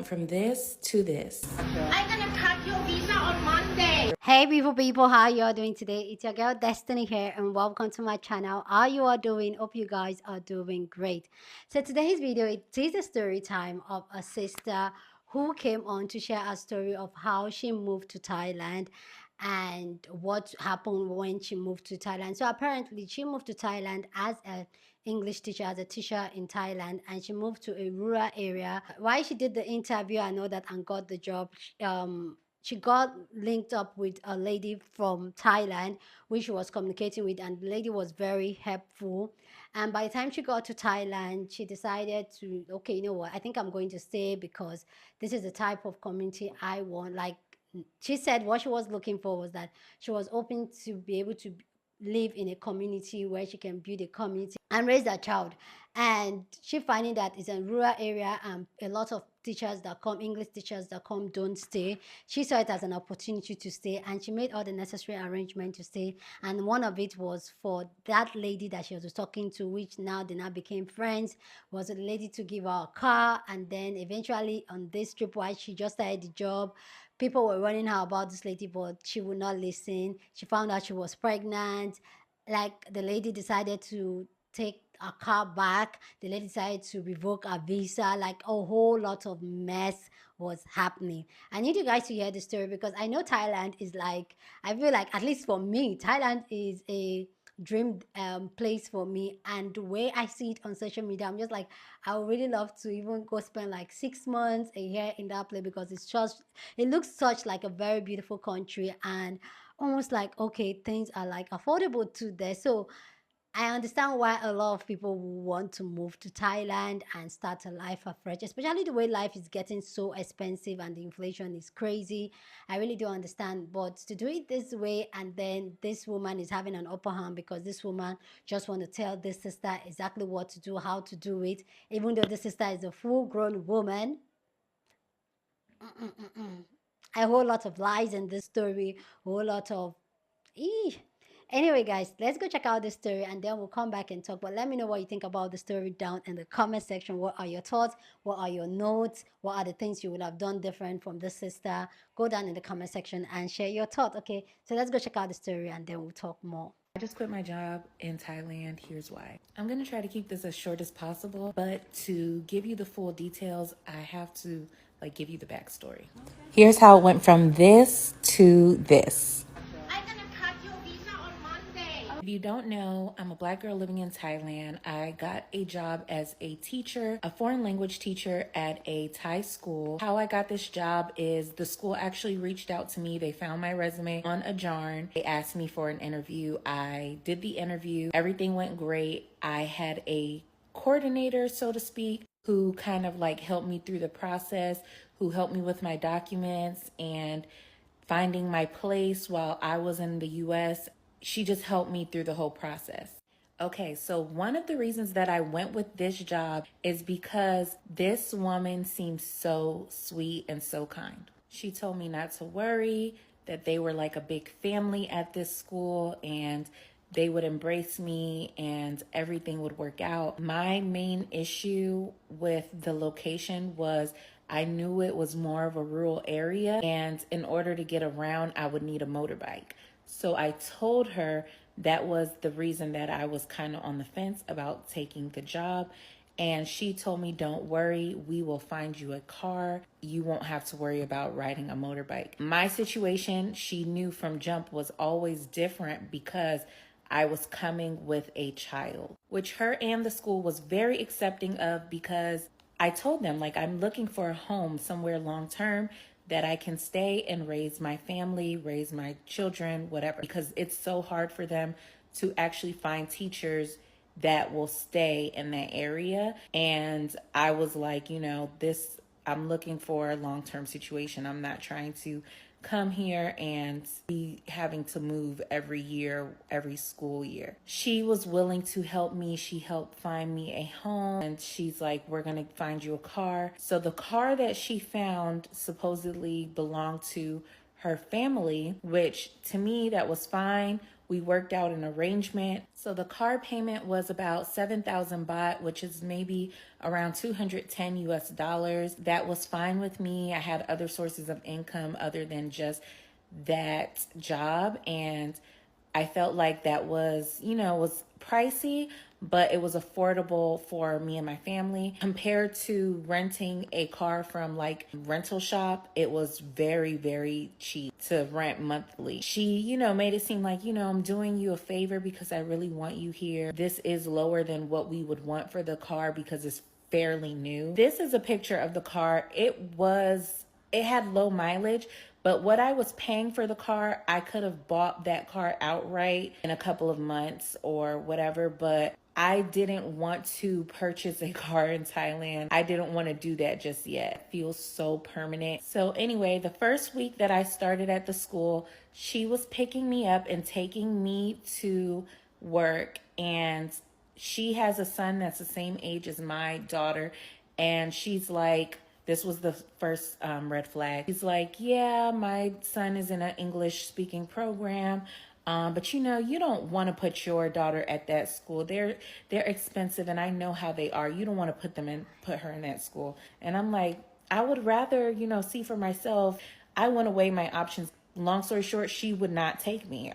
went from this to this. I'm gonna cut your visa on Monday. Hey beautiful people, how you all doing today? It's your girl Destiny here and welcome to my channel. How you are doing? Hope you guys are doing great. So today's video, it is a story time of a sister who came on to share a story of how she moved to Thailand and what happened when she moved to Thailand. So apparently she moved to Thailand as a English teacher, as a teacher in Thailand, and she moved to a rural area. While she did the interview, I know that, and got the job, she got linked up with a lady from Thailand, which she was communicating with, and the lady was very helpful. And by the time she got to Thailand, she decided to, okay, you know what, I think I'm going to stay because this is the type of community I want. Like she said, what she was looking for was that she was hoping to be able to live in a community where she can build a community and raise a child. And she finding that it's a rural area and a lot of teachers that come, English teachers that come, don't stay. She saw it as an opportunity to stay, and she made all the necessary arrangements to stay. And one of it was for that lady that she was talking to, which now they now became friends, was a lady to give her a car. And then eventually on this trip, while she just started the job, people were running her about this lady, but she would not listen. She found out she was pregnant. Like the lady decided to take a car back. The lady decided to revoke her visa. Like a whole lot of mess was happening. I need you guys to hear the story because I know Thailand is like, I feel like, at least for me, Thailand is a dream place for me. And the way I see it on social media, I'm just like, I would really love to even go spend like 6 months, a year in that place because it's just, it looks such like a very beautiful country, and almost like, okay, things are like affordable too there. So I understand why a lot of people want to move to Thailand and start a life afresh, especially the way life is getting so expensive and the inflation is crazy. I really do understand. But to do it this way, and then this woman is having an upper hand because this woman just want to tell this sister exactly what to do, how to do it, even though this sister is a full-grown woman. A whole lot of lies in this story, a whole lot of Anyway, guys, let's go check out the story and then we'll come back and talk. But let me know what you think about the story down in the comment section. What are your thoughts? What are your notes? What are the things you would have done different from this sister? Go down in the comment section and share your thoughts. Okay, so let's go check out the story and then we'll talk more. I just quit my job in Thailand. Here's why. I'm going to try to keep this as short as possible, but to give you the full details, I have to give you the backstory. Here's how it went from this to this. I'm gonna cut your visa on Monday. If you don't know, I'm a Black girl living in Thailand. I got a job as a teacher, a foreign language teacher at a Thai school. How I got this job is the school actually reached out to me. They found my resume on a Jarn. They asked me for an interview. I did the interview. Everything went great. I had a coordinator, so to speak, who kind of helped me through the process, who helped me with my documents and finding my place while I was in the US. She just helped me through the whole process. Okay, so one of the reasons that I went with this job is because this woman seems so sweet and so kind. She told me not to worry, that they were like a big family at this school and they would embrace me and everything would work out. My main issue with the location was I knew it was more of a rural area, and in order to get around, I would need a motorbike. So I told her that was the reason that I was kind of on the fence about taking the job. And she told me, don't worry, we will find you a car. You won't have to worry about riding a motorbike. My situation, she knew from jump, was always different because I was coming with a child, which her and the school was very accepting of because I told them, I'm looking for a home somewhere long term that I can stay and raise my family, raise my children, whatever, because it's so hard for them to actually find teachers that will stay in that area. And I was like, I'm looking for a long-term situation. I'm not trying to come here and be having to move every year, every school year. She was willing to help me. She helped find me a home, and she's like, we're going to find you a car. So the car that she found supposedly belonged to her family, which to me, that was fine. We worked out an arrangement. So the car payment was about 7,000 baht, which is maybe around 210 US dollars. That was fine with me. I had other sources of income other than just that job, and I felt like that was, was pricey, but it was affordable for me and my family. Compared to renting a car from like rental shop, it was very, very cheap to rent monthly. She, made it seem like, I'm doing you a favor because I really want you here. This is lower than what we would want for the car because it's fairly new. This is a picture of the car. It had low mileage, but what I was paying for the car, I could have bought that car outright in a couple of months or whatever, but I didn't want to purchase a car in Thailand. I didn't want to do that just yet. It feels so permanent. So anyway, the first week that I started at the school, she was picking me up and taking me to work, and she has a son that's the same age as my daughter, and she's like, this was the first red flag. He's like, yeah, my son is in an English speaking program. But you don't want to put your daughter at that school. They're expensive, and I know how they are. You don't want to put her in that school. And I'm like, I would rather, see for myself. I want to weigh my options. Long story short, she would not take me.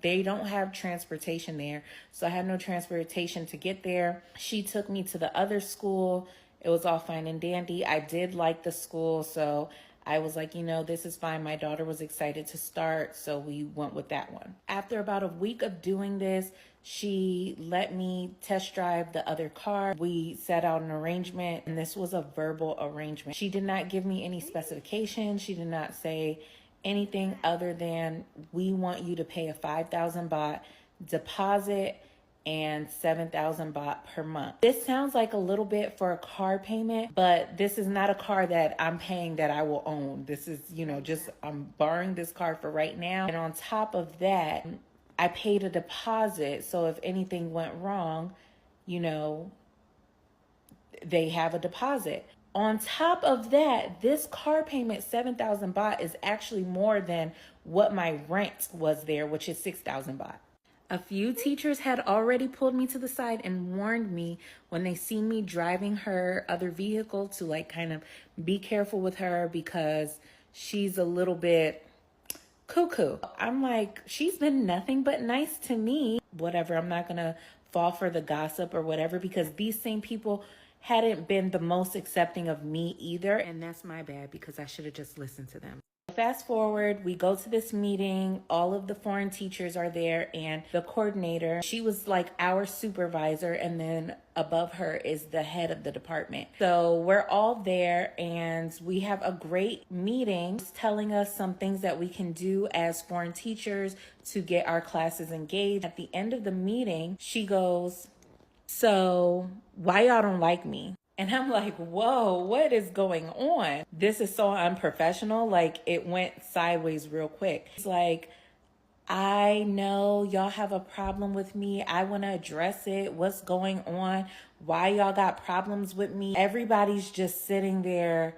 They don't have transportation there. So I had no transportation to get there. She took me to the other school. It was all fine and dandy. I did like the school, so I was like, this is fine. My daughter was excited to start, so we went with that one. After about a week of doing this, she let me test drive the other car. We set out an arrangement, and this was a verbal arrangement. She did not give me any specifications. She did not say anything other than, we want you to pay a 5,000 baht deposit and 7,000 baht per month. This sounds like a little bit for a car payment, but this is not a car that I'm paying that I will own. This is, just I'm borrowing this car for right now. And on top of that, I paid a deposit. So if anything went wrong, they have a deposit. On top of that, this car payment, 7,000 baht, is actually more than what my rent was there, which is 6,000 baht. A few teachers had already pulled me to the side and warned me when they see me driving her other vehicle to like kind of be careful with her because she's a little bit cuckoo. I'm like, she's been nothing but nice to me. Whatever, I'm not going to fall for the gossip or whatever because these same people hadn't been the most accepting of me either. And that's my bad because I should have just listened to them. Fast forward, we go to this meeting. All of the foreign teachers are there, and the coordinator, she was like our supervisor, and then above her is the head of the department. So we're all there, and we have a great meeting telling us some things that we can do as foreign teachers to get our classes engaged. At the end of the meeting, she goes, so why y'all don't like me? And I'm like, whoa, what is going on? This is so unprofessional. Like, it went sideways real quick. It's like, I know y'all have a problem with me. I want to address it. What's going on? Why y'all got problems with me? Everybody's just sitting there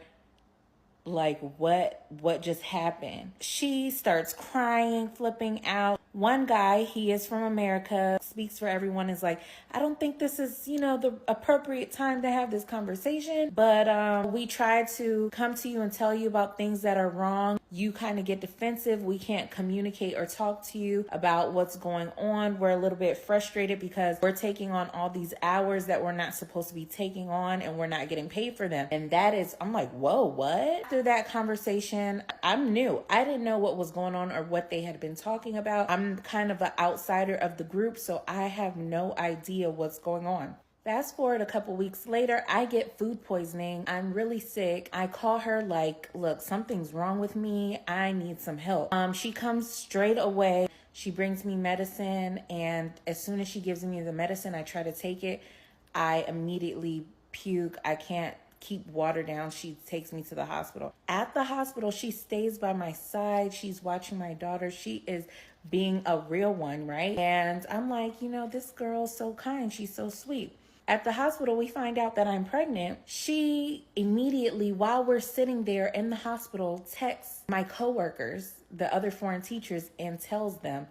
like, what just happened? She starts crying, flipping out. One guy, he is from America, speaks for everyone, is like, I don't think this is, the appropriate time to have this conversation, but we try to come to you and tell you about things that are wrong. You kind of get defensive. We can't communicate or talk to you about what's going on. We're a little bit frustrated because we're taking on all these hours that we're not supposed to be taking on, and we're not getting paid for them. And that is, I'm like, whoa, what? After that conversation, I'm new. I didn't know what was going on or what they had been talking about. I'm kind of an outsider of the group, so I have no idea what's going on. Fast forward a couple weeks later, I get food poisoning. I'm really sick. I call her like, look, something's wrong with me. I need some help. She comes straight away. She brings me medicine, and as soon as she gives me the medicine, I try to take it. I immediately puke. I can't keep water down. She takes me to the hospital. At the hospital, she stays by my side. She's watching my daughter. She is being a real one, right? And I'm like, this girl's so kind. She's so sweet. At the hospital, we find out that I'm pregnant. She immediately, while we're sitting there in the hospital, texts my coworkers, the other foreign teachers, and tells them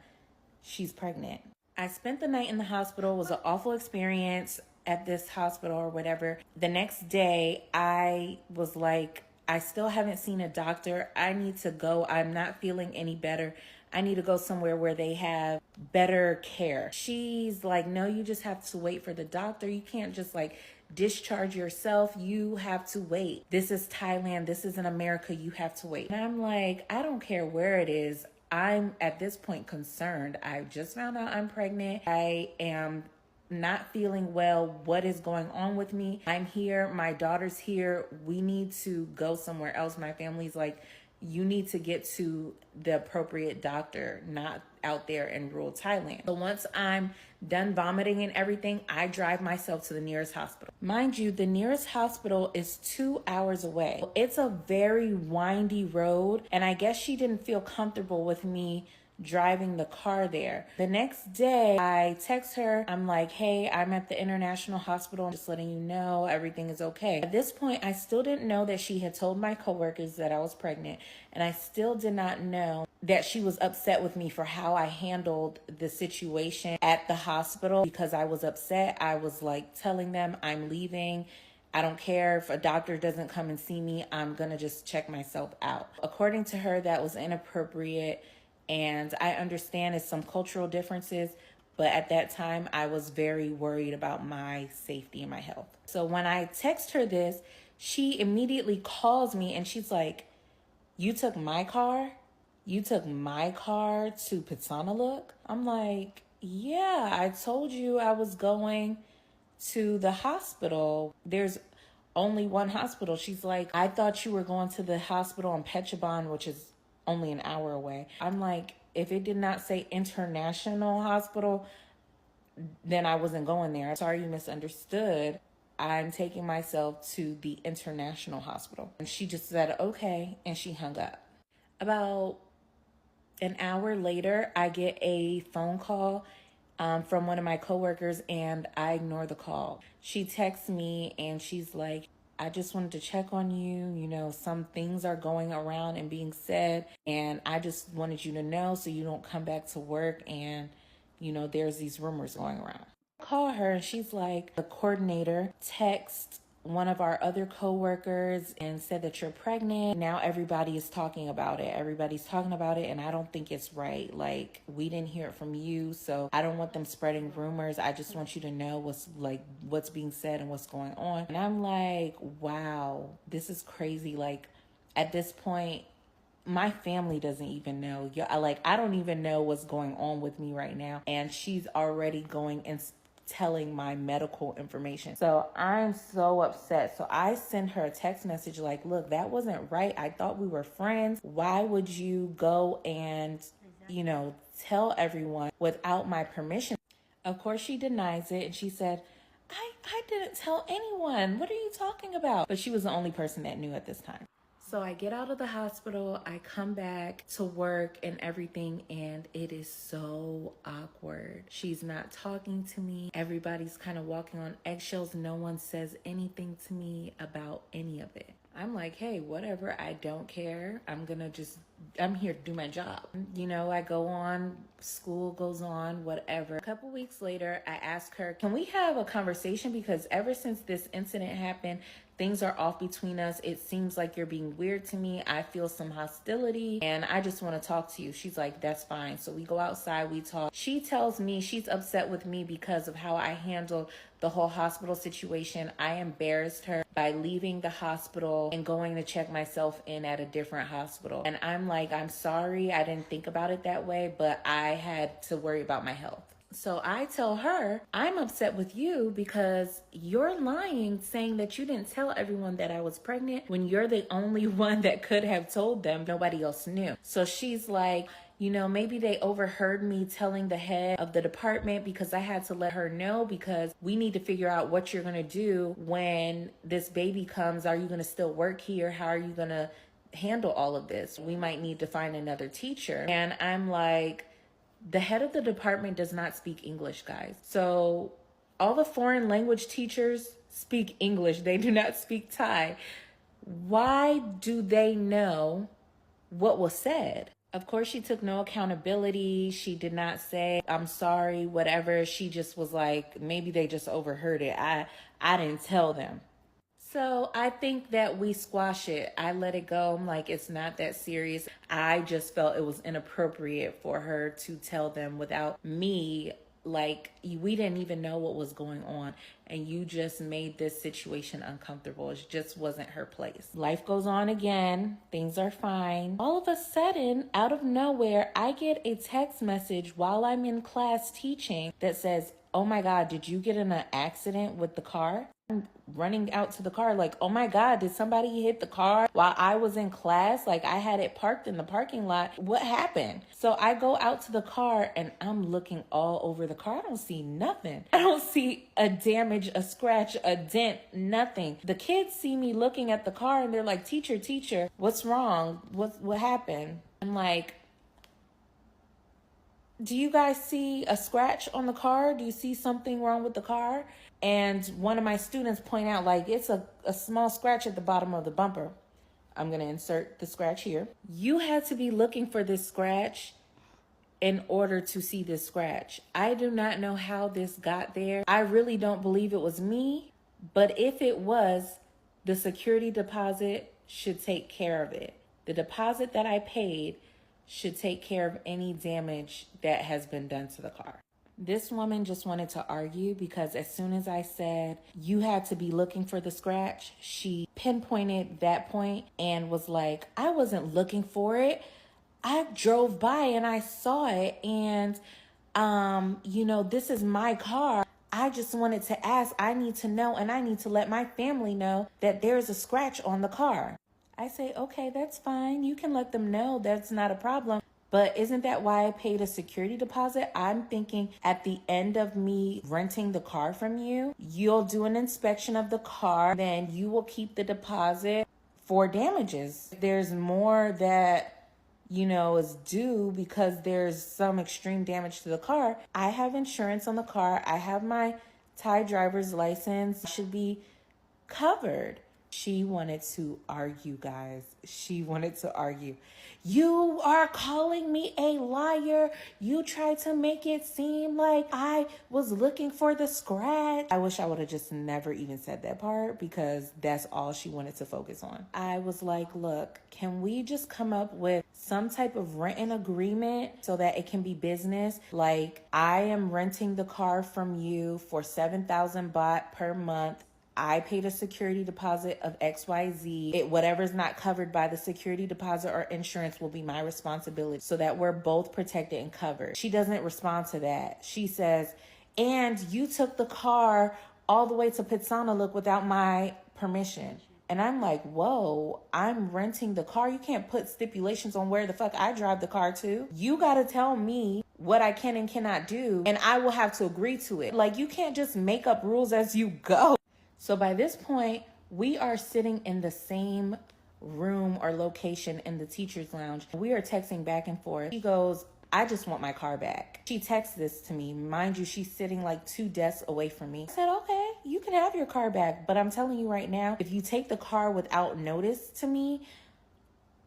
she's pregnant. I spent the night in the hospital. It was an awful experience at this hospital or whatever. The next day, I was like, I still haven't seen a doctor. I need to go. I'm not feeling any better. I need to go somewhere where they have better care. She's like, no, you just have to wait for the doctor. You can't just like discharge yourself. You have to wait. This is Thailand. This isn't America. You have to wait. And I'm like, I don't care where it is. I'm at this point concerned. I just found out I'm pregnant. I am not feeling well. What is going on with me? I'm here. My daughter's here. We need to go somewhere else. My family's like, you need to get to the appropriate doctor, not out there in rural Thailand. So once I'm done vomiting and everything, I drive myself to the nearest hospital. Mind you, the nearest hospital is 2 hours away. It's a very windy road, and I guess she didn't feel comfortable with me driving the car there. The next day, I text her. I'm like, hey, I'm at the international hospital. I'm just letting you know everything is okay. At this point, I still didn't know that she had told my coworkers that I was pregnant. And I still did not know that she was upset with me for how I handled the situation at the hospital. Because I was upset, I was like telling them I'm leaving. I don't care if a doctor doesn't come and see me. I'm gonna just check myself out. According to her, that was inappropriate. And I understand it's some cultural differences, but at that time I was very worried about my safety and my health. So when I text her this, she immediately calls me and she's like, you took my car? You took my car to Pitsanaluk? I'm like, yeah, I told you I was going to the hospital. There's only one hospital. She's like, I thought you were going to the hospital in Phetchabun, which is only an hour away. I'm like, if it did not say international hospital, then I wasn't going there. Sorry, you misunderstood. I'm taking myself to the international hospital. And she just said, okay, and she hung up. About an hour later, I get a phone call from one of my coworkers, and I ignore the call. She texts me and she's like, I just wanted to check on you. You know, some things are going around and being said, and I just wanted you to know so you don't come back to work and, you know, there's these rumors going around. I call her and she's like, the coordinator text one of our other coworkers and said that you're pregnant. Now everybody is talking about it. Everybody's talking about it, and I don't think it's right. Like, we didn't hear it from you, so I don't want them spreading rumors. I just want you to know what's being said and what's going on. And I'm like, wow, this is crazy. Like, at this point, my family doesn't even know. I don't even know what's going on with me right now. And she's already going and telling my medical information. So I'm so upset. So I send her a text message like, look, that wasn't right. I thought we were friends. Why would you go and, you know, tell everyone without my permission? Of course, she denies it. And she said, I didn't tell anyone. What are you talking about? But she was the only person that knew at this time. So I get out of the hospital, I come back to work and everything, and it is so awkward. She's not talking to me. Everybody's kind of walking on eggshells. No one says anything to me about any of it. I'm like, hey, whatever. I don't care. I'm here to do my job. You know, I go on, school goes on, whatever. A couple weeks later, I ask her, can we have a conversation? Because ever since this incident happened, things are off between us. It seems like you're being weird to me. I feel some hostility and I just want to talk to you. She's like, that's fine. So we go outside, we talk. She tells me she's upset with me because of how I handled the whole hospital situation. I embarrassed her by leaving the hospital and going to check myself in at a different hospital. And I'm like, I'm sorry. I didn't think about it that way, but I had to worry about my health. So I tell her, I'm upset with you because you're lying, saying that you didn't tell everyone that I was pregnant when you're the only one that could have told them. Nobody else knew. So she's like, you know, maybe they overheard me telling the head of the department because I had to let her know because we need to figure out what you're going to do when this baby comes. Are you going to still work here? How are you going to handle all of this? We might need to find another teacher. And I'm like, the head of the department does not speak English, guys. So all the foreign language teachers speak English. They do not speak Thai. Why do they know what was said? Of course, she took no accountability. She did not say, I'm sorry, whatever. She just was like, maybe they just overheard it. I didn't tell them. So I think that we squash it. I let it go. I'm like, it's not that serious. I just felt it was inappropriate for her to tell them without me. Like, we didn't even know what was going on. And you just made this situation uncomfortable. It just wasn't her place. Life goes on again. Things are fine. All of a sudden, out of nowhere, I get a text message while I'm in class teaching that says, oh my God, did you get in an accident with the car? I'm running out to the car like, oh my God, did somebody hit the car while I was in class? Like, I had it parked in the parking lot. What happened? So I go out to the car and I'm looking all over the car. I don't see nothing. I don't see a damage, a scratch, a dent, nothing. The kids see me looking at the car and they're like, teacher, what's wrong? What happened? I'm like, do you guys see a scratch on the car? Do you see something wrong with the car? And one of my students point out, like, it's a small scratch at the bottom of the bumper. I'm going to insert the scratch here. You had to be looking for this scratch in order to see this scratch. I do not know how this got there. I really don't believe it was me, but if it was, the security deposit should take care of it. The deposit that I paid should take care of any damage that has been done to the car. This woman just wanted to argue because as soon as I said you had to be looking for the scratch, she pinpointed that point and was like, I wasn't looking for it. I drove by and I saw it and, this is my car. I just wanted to ask, I need to know and I need to let my family know that there's a scratch on the car. I say, okay, that's fine. You can let them know. That's not a problem. But isn't that why I paid a security deposit? I'm thinking at the end of me renting the car from you, you'll do an inspection of the car, then you will keep the deposit for damages. If there's more that, is due because there's some extreme damage to the car, I have insurance on the car. I have my Thai driver's license. I should be covered. She wanted to argue, guys. She wanted to argue. You are calling me a liar. You tried to make it seem like I was looking for the scratch. I wish I would have just never even said that part because that's all she wanted to focus on. I was like, look, can we just come up with some type of renting agreement so that it can be business? Like, I am renting the car from you for 7,000 baht per month. I paid a security deposit of XYZ. Whatever's not covered by the security deposit or insurance will be my responsibility so that we're both protected and covered. She doesn't respond to that. She says, and you took the car all the way to Pitsanaluk without my permission. And I'm like, whoa, I'm renting the car. You can't put stipulations on where the fuck I drive the car to. You got to tell me what I can and cannot do, and I will have to agree to it. Like, you can't just make up rules as you go. So by this point, we are sitting in the same room or location in the teacher's lounge. We are texting back and forth. She goes, I just want my car back. She texts this to me. Mind you, she's sitting like 2 desks away from me. I said, okay, you can have your car back. But I'm telling you right now, if you take the car without notice to me,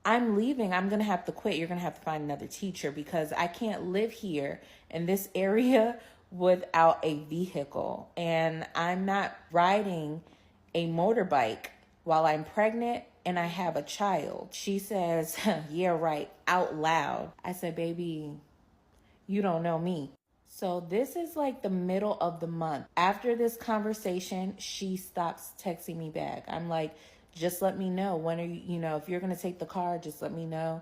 I'm leaving. I'm going to have to quit. You're going to have to find another teacher because I can't live here in this area without a vehicle, and I'm not riding a motorbike while I'm pregnant and I have a child. She says, yeah, right, out loud. I said, baby, you don't know me. So this is like the middle of the month. After this conversation, she stops texting me back. I'm like, just let me know. When are you, if you're going to take the car, just let me know.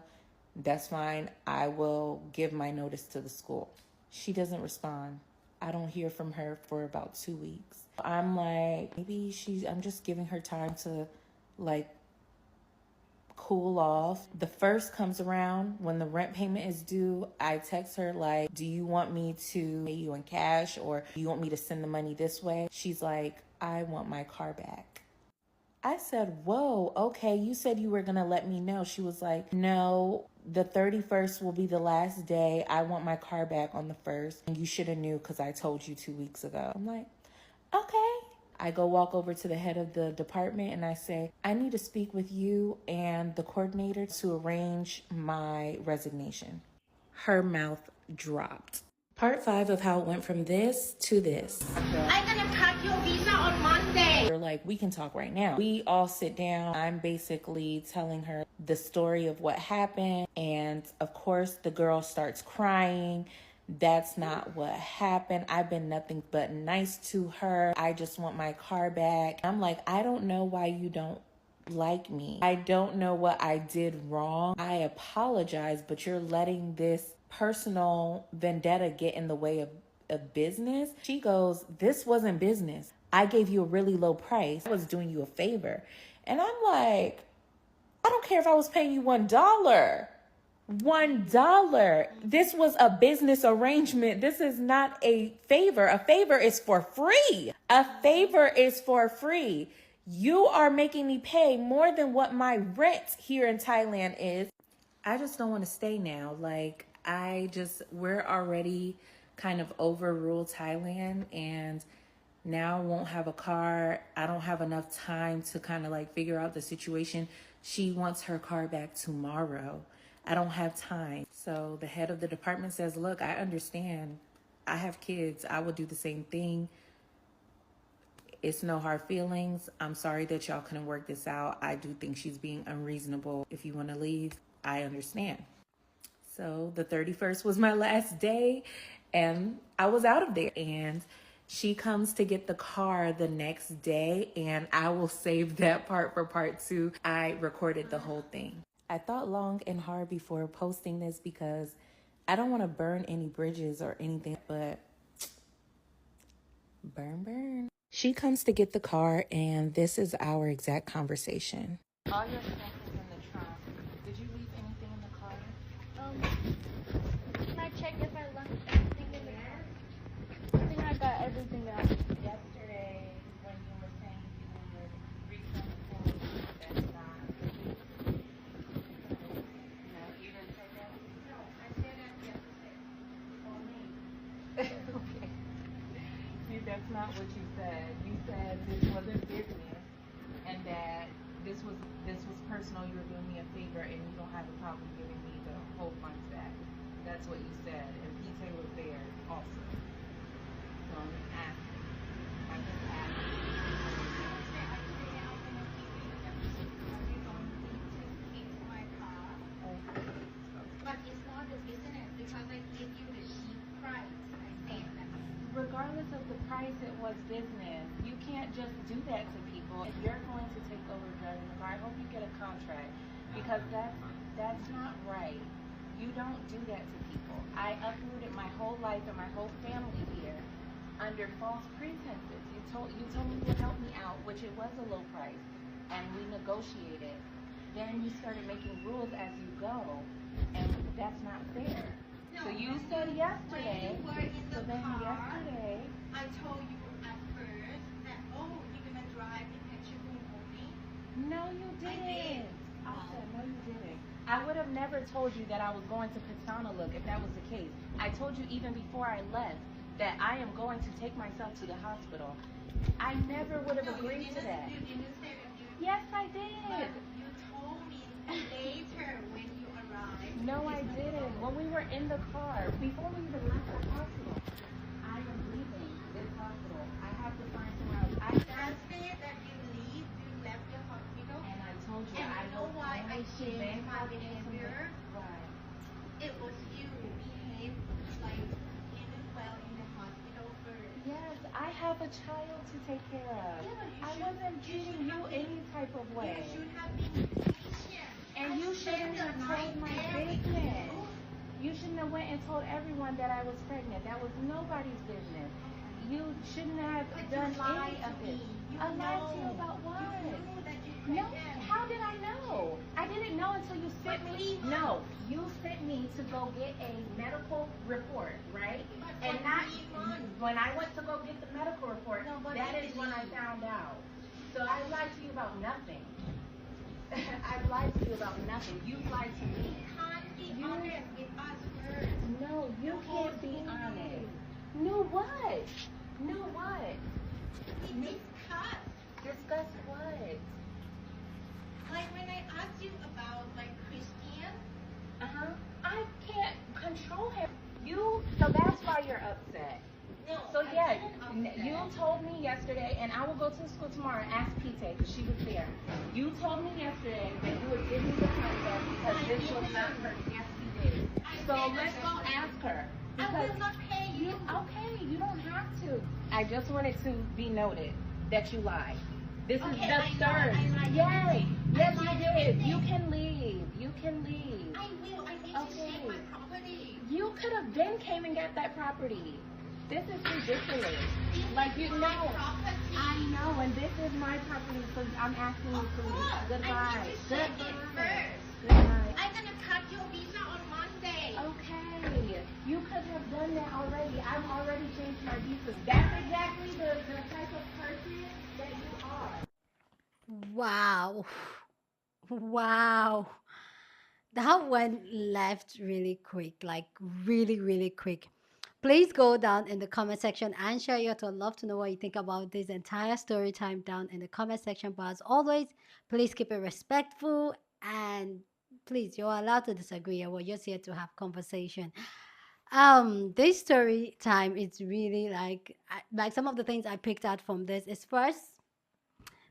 That's fine. I will give my notice to the school. She doesn't respond. I don't hear from her for about 2 weeks. I'm like, maybe I'm just giving her time to like cool off. The first comes around when the rent payment is due. I text her like, do you want me to pay you in cash or do you want me to send the money this way? She's like, I want my car back. I said, whoa, okay, you said you were going to let me know. She was like, no, the 31st will be the last day. I want my car back on the 1st. And you should have knew because I told you 2 weeks ago. I'm like, okay, I go walk over to the head of the department and I say, I need to speak with you and the coordinator to arrange my resignation. Her mouth dropped. Part 5 of how it went from this to this. I'm gonna cut your visa on Monday. They're like, we can talk right now. We all sit down. I'm basically telling her the story of what happened. And of course, the girl starts crying. That's not what happened. I've been nothing but nice to her. I just want my car back. I'm like, I don't know why you don't like me. I don't know what I did wrong. I apologize, but you're letting this personal vendetta get in the way of business. She goes, this wasn't business. I gave you a really low price. I was doing you a favor. And I'm like, I don't care if I was paying you $1. $1. This was a business arrangement. This is not a favor. A favor is for free. A favor is for free. You are making me pay more than what my rent here in Thailand is. I just don't want to stay now. Like, we're already kind of overruled Thailand, and now I won't have a car. I don't have enough time to kind of like figure out the situation. She wants her car back tomorrow. I don't have time. So the head of the department says, look, I understand. I have kids. I would do the same thing. It's no hard feelings. I'm sorry that y'all couldn't work this out. I do think she's being unreasonable. If you want to leave, I understand. So the 31st was my last day and I was out of there. And she comes to get the car the next day, and I will save that part for part 2. I recorded the whole thing. I thought long and hard before posting this because I don't want to burn any bridges or anything, but burn. She comes to get the car, and this is our exact conversation. All your stuff is in the trunk. Did you leave anything in the car? Can I check if I left anything in the car? I think I got everything out. Yesterday, when you were saying you would reach something, that's not. No, you didn't say that? No, I said that yesterday. For me. Okay. See, that's not what you said. You said this wasn't business and that this was personal. You were doing me a favor and you don't have a problem giving me the whole funds back. That's what you said. And PK was there also. So I'm just asking. But it's not a business because I give you the cheap price. I said that. Regardless of the price, it was business. You can't just do that to people. If you're going to take over driving the car, I hope you get a contract because that's not right. You don't do that to people. I uprooted my whole life and my whole family here under false pretenses. You told me you would help me out, which it was a low price, and we negotiated. Then you started making rules as you go, and that's not fair. No, so you said yesterday. When you were in the So then car, yesterday, I told you at first that, you're gonna drive in Pechibun only. no, you I didn't. did. I said no, you didn't. I would have never told you that I was going to Patana look if that was the case. I told you even before I left that I am going to take myself to the hospital. I never would have agreed to that. You didn't say that you. Yes, I But did. you told me later when you arrived. No, I didn't. When we were in the car, before we even left the hospital, I am leaving this hospital. I have to find somewhere else. I I said that you left your hospital. and I told you And I you know was why I going to changed my Bangkok and behavior? Why? It was you behave like well in the hospital first. Yes, I have a child to take care of. Yeah, but you I should- wasn't you treating should you have been- any type of way. You should have been patient. And you shouldn't have told my business. You shouldn't have went and told everyone that I was pregnant. That was nobody's business. You shouldn't have But done you lied any to of this. me. You I lied to you know. about what? You knew that you No, pregnant. how did I know? I didn't know until you sent For me. 3 No, months. you sent me to go get a medical report, right? But And for not 3 months. when I went to go get the medical report. Nobody That is when I believed. found out. So I lied to you about nothing. I lied to you about nothing. You lied to me. Can't be You- honest with us first. No, you can't be honest. No what? No what? We discussed. Discuss what? Like when I asked you about like Christian. I can't control him. So that's why you're upset. No. So I yeah, didn't upset. you told me yesterday, and I will go to the school tomorrow and ask Pete because she was there. You told me yesterday that you would give me the concept because this was not her. Yes, you did. So let's go ask her. I Because will not pay you. okay, you don't have to. I just wanted to be noted that you lied. This is Okay, the I know, third. I lied. Yay! Yes, I lied you did. everything. You can leave. You can leave. I will. I need to check my property. You could have then came and got that property. This is ridiculous. This Like is you my know. property. I know, and this is my property, so I'm asking you Of to course. leave. Goodbye. I need to check it Goodbye. first. Goodbye. I'm gonna cut your visa on Monday. Okay. You could have done that already. I've already changed my visa. That's exactly the type of person that you are. Wow. Wow. That went left really quick, like really, really quick. Please go down in the comment section and share your thoughts. Love to know what you think about this entire story time down in the comment section. But as always, please keep it respectful and please, you're allowed to disagree. We're just here to have conversation. This story time is really like some of the things I picked out from this is first,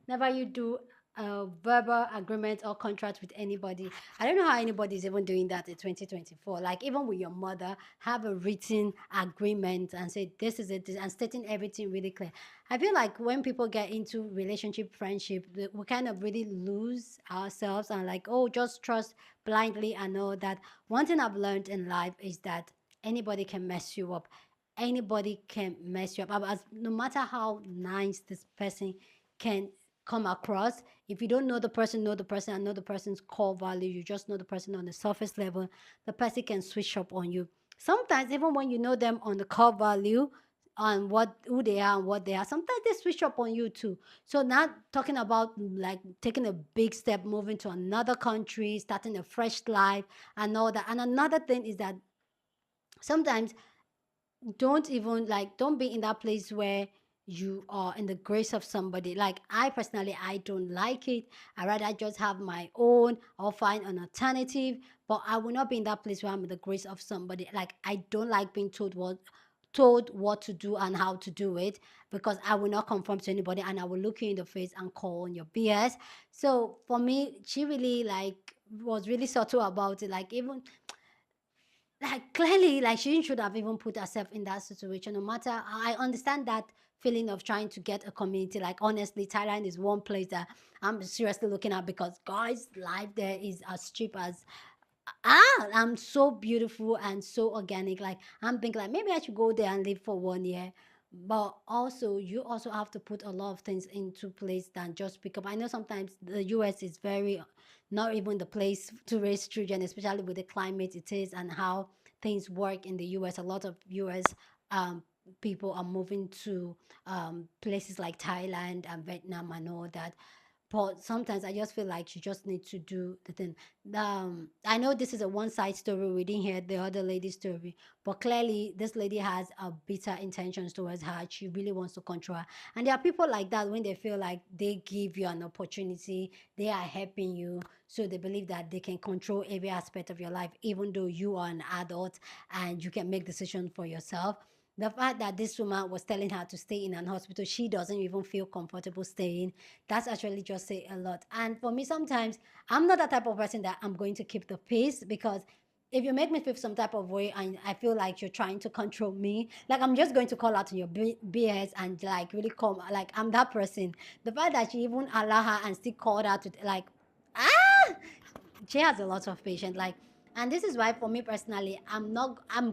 never you do a verbal agreement or contract with anybody. I don't know how anybody's even doing that in 2024. Like even with your mother, have a written agreement and say this is it and stating everything really clear. I feel like when people get into relationship, friendship, we kind of really lose ourselves and like, oh, just trust blindly and know that one thing I've learned in life is that anybody can mess you up. Anybody can mess you up. No matter how nice this person can come across, if you don't know the person and know the person's core value, you just know the person on the surface level, the person can switch up on you. Sometimes even when you know them on the core value, on who they are and what they are, sometimes they switch up on you too. So not talking about like taking a big step, moving to another country, starting a fresh life and all that. And another thing is that sometimes don't be in that place where you are in the grace of somebody. Like I personally, I don't like it. I rather just have my own or find an alternative, but I will not be in that place where I'm in the grace of somebody. Like I don't like being told what to do and how to do it, because I will not conform to anybody and I will look you in the face and call on your BS. So for me, she really like was really subtle about it. Like even like clearly like she should have even put herself in that situation. No matter, I understand that feeling of trying to get a community. Like honestly, Thailand is one place that I'm seriously looking at, because guys life there is as cheap as I'm so beautiful and so organic. Like I'm thinking like maybe I should go there and live for 1 year. But also you also have to put a lot of things into place than just pick up. I know sometimes the US is very not even the place to raise children, especially with the climate it is and how things work in the US. A lot of US um, people are moving to places like Thailand and Vietnam and all that. But sometimes I just feel like you just need to do the thing. I know this is a one side story. We didn't hear the other lady's story, but clearly this lady has a bitter intentions towards her. She really wants to control her. And there are people like that when they feel like they give you an opportunity, they are helping you. So they believe that they can control every aspect of your life, even though you are an adult and you can make decisions for yourself. The fact that this woman was telling her to stay in an hospital, she doesn't even feel comfortable staying. That's actually just say a lot. And for me, sometimes I'm not that type of person that I'm going to keep the peace, because if you make me feel some type of way and I feel like you're trying to control me, like I'm just going to call out on your BS and like really come, like I'm that person. The fact that she even allow her and still called her to like, ah, she has a lot of patience. Like, and this is why for me personally, I'm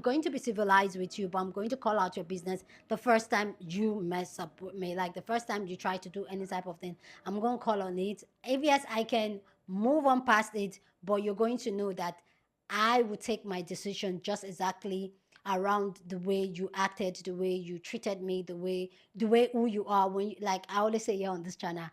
going to be civilized with you, but I'm going to call out your business the first time you mess up with me. Like the first time you try to do any type of thing, I'm going to call on it. If yes, I can move on past it, but you're going to know that I would take my decision just exactly around the way you acted, the way you treated me, the way who you are. When you, like I always say here on this channel,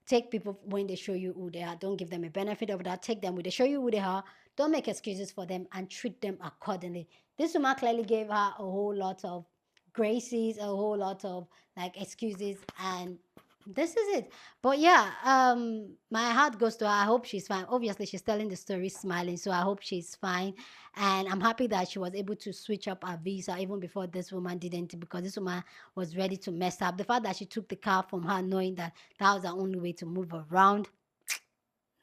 take people when they show you who they are. Don't give them a benefit of that. Take them when they show you who they are. Don't make excuses for them and treat them accordingly. This woman clearly gave her a whole lot of graces, a whole lot of like excuses, and this is it. But yeah, my heart goes to her. I hope she's fine. Obviously, she's telling the story smiling, so I hope she's fine. And I'm happy that she was able to switch up her visa even before this woman didn't, because this woman was ready to mess up. The fact that she took the car from her, knowing that that was the only way to move around,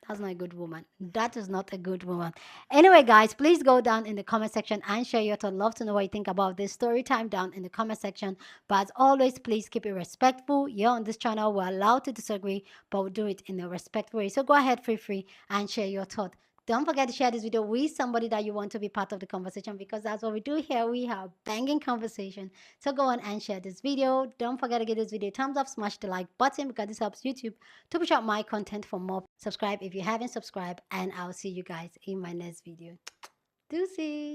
that's not a good woman. That is not a good woman. Anyway, guys, please go down in the comment section and share your thoughts. Love to know what you think about this story time down in the comment section. But as always, please keep it respectful. Here on this channel, we're allowed to disagree, but we'll do it in a respectful way. So go ahead, feel free and share your thoughts. Don't forget to share this video with somebody that you want to be part of the conversation, because that's what we do here. We have banging conversation. So go on and share this video. Don't forget to give this video a thumbs up, smash the like button, because this helps YouTube to push out my content for more. Subscribe if you haven't subscribed, and I'll see you guys in my next video. Deuces.